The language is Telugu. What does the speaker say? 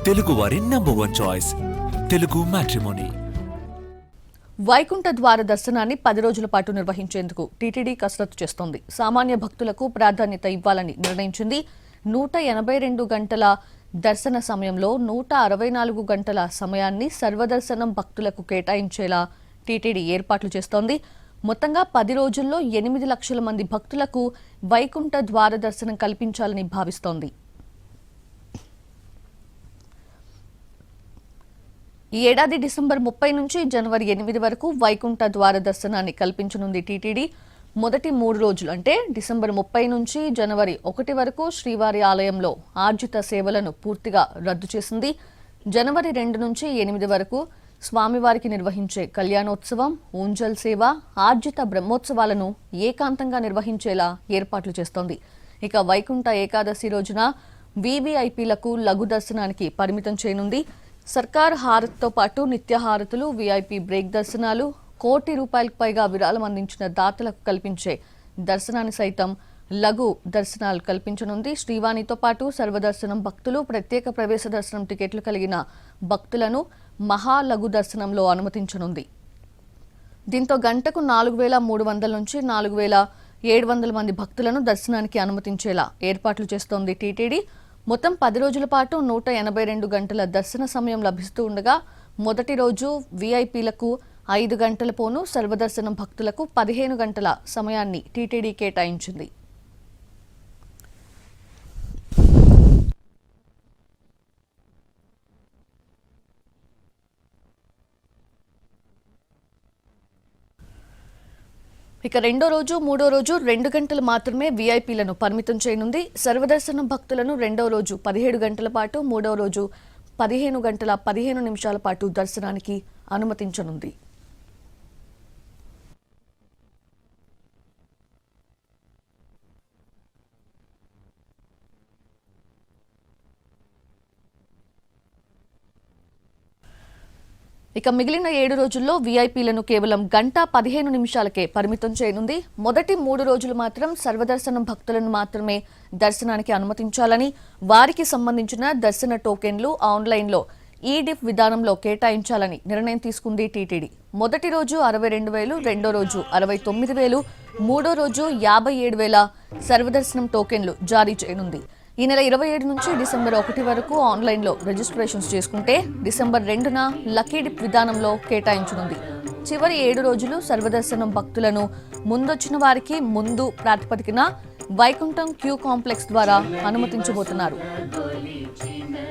తెలుగు వారి #1 చాయిస్ తెలుగు మ్యాట్రిమోనీ. వైకుంఠ ద్వార దర్శనాన్ని 10 రోజుల పాటు నిర్వహించేందుకు టీటీడీ కసరత్తు చేస్తోంది. సామాన్య భక్తులకు ప్రాధాన్యత ఇవ్వాలని నిర్ణయించింది. 182 గంటల దర్శన సమయంలో 164 గంటల సమయాన్ని సర్వదర్శనం భక్తులకు కేటాయించేలా టీటీడీ ఏర్పాట్లు చేస్తోంది. మొత్తంగా 10 రోజుల్లో 8 లక్షల మంది భక్తులకు వైకుంఠ ద్వార దర్శనం కల్పించాలని భావిస్తోంది. ఈ ఏడాది డిసెంబర్ 30 నుంచి జనవరి 8 వరకు వైకుంఠ ద్వార దర్శనాన్ని కల్పించనుంది టీటీడీ. మొదటి 3 రోజులు అంటే డిసెంబర్ 30 నుంచి జనవరి 1 వరకు శ్రీవారి ఆలయంలో ఆర్జిత సేవలను పూర్తిగా రద్దు చేసింది. జనవరి 2 నుంచి 8 వరకు స్వామివారికి నిర్వహించే కళ్యాణోత్సవం, ఊంజల్ సేవ, ఆర్జిత బ్రహ్మోత్సవాలను ఏకాంతంగా నిర్వహించేలా ఏర్పాట్లు చేస్తోంది. ఇక వైకుంఠ ఏకాదశి రోజున వీవీఐపీలకు లఘు దర్శనానికి పరిమితం చేయనుంది. సర్కార్ హారతితో పాటు నిత్య హారతులు, వీఐపీ బ్రేక్ దర్శనాలు, ₹1 కోటి పైగా విరాళం అందించిన దాతలకు కల్పించే దర్శనాన్ని సైతం లఘు దర్శనాలు కల్పించనుంది. శ్రీవాణితో పాటు సర్వదర్శనం భక్తులు, ప్రత్యేక ప్రవేశ దర్శనం టికెట్లు కలిగిన భక్తులను మహా లఘు దర్శనంలో అనుమతించనుంది. దీంతో గంటకు 4300 నుంచి 4700 మంది భక్తులను దర్శనానికి అనుమతించేలా ఏర్పాట్లు చేస్తోంది టీటీడీ. మొత్తం 10 రోజుల పాటు 182 గంటల దర్శన సమయం లభిస్తూ ఉండగా మొదటి రోజు వీఐపీలకు 5 గంటల పోను, సర్వదర్శనం భక్తులకు 15 గంటల సమయాన్ని టీటీడీ కేటాయించింది. ఇక రెండో రోజు, మూడో రోజు 2 గంటలు మాత్రమే వీఐపీలను పరిమితం చేయనుంది. సర్వదర్శనం భక్తులను రెండో రోజు 17 గంటల పాటు, మూడో రోజు 15 గంటల 15 నిమిషాల పాటు దర్శనానికి అనుమతించనుంది. ఇక మిగిలిన 7 రోజుల్లో వీఐపీలను కేవలం 1:15 నిమిషాలకే పరిమితం చేయనుంది. మొదటి 3 రోజులు మాత్రం సర్వదర్శనం భక్తులను మాత్రమే దర్శనానికి అనుమతించాలని, వారికి సంబంధించిన దర్శన టోకెన్లు ఆన్లైన్లో ఈడిఫ్ విధానంలో కేటాయించాలని నిర్ణయం తీసుకుంది టీటీడీ. మొదటి రోజు 62,000, రెండో రోజు 69,000, మూడో రోజు 57,000 సర్వదర్శనం టోకెన్లు జారీ చేయనుంది. ఈ నెల 27 నుంచి డిసెంబర్ 1 వరకు ఆన్లైన్లో రిజిస్ట్రేషన్స్ చేసుకుంటే డిసెంబర్ 2న లక్కీ డిప్ విధానంలో కేటాయించనుంది. చివరి 7 రోజులు సర్వదర్శనం భక్తులను ముందొచ్చిన వారికి ముందు ప్రాతిపదికన వైకుంఠం క్యూ కాంప్లెక్స్ ద్వారా అనుమతించబోతున్నారు.